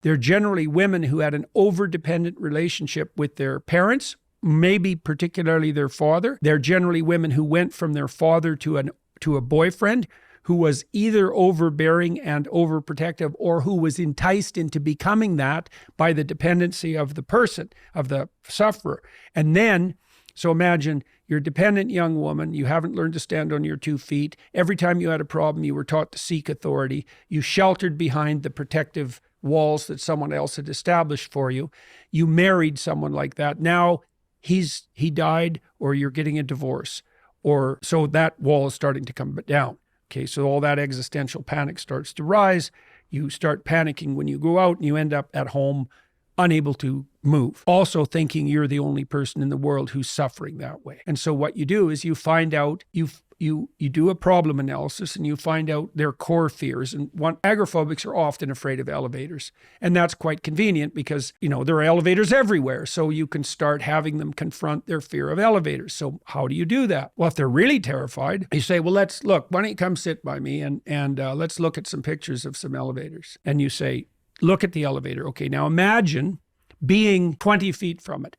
They're generally women who had an over-dependent relationship with their parents, maybe particularly their father. They're generally women who went from their father to a boyfriend who was either overbearing and overprotective, or who was enticed into becoming that by the dependency of the person, of the sufferer. And then, so imagine you're a dependent young woman, you haven't learned to stand on your 2 feet. Every time you had a problem, you were taught to seek authority. You sheltered behind the protective walls that someone else had established for you. You married someone like that. Now he died, or you're getting a divorce, or so that wall is starting to come down. Okay, so all that existential panic starts to rise. You start panicking when you go out, and you end up at home unable to move. Also thinking you're the only person in the world who's suffering that way. And so what you do is you find out, you do a problem analysis, and you find out their core fears. And agoraphobics are often afraid of elevators. And that's quite convenient because, there are elevators everywhere. So you can start having them confront their fear of elevators. So how do you do that? Well, if they're really terrified, you say, well, let's look, why don't you come sit by me and let's look at some pictures of some elevators. And you say, look at the elevator. Okay, now imagine being 20 feet from it.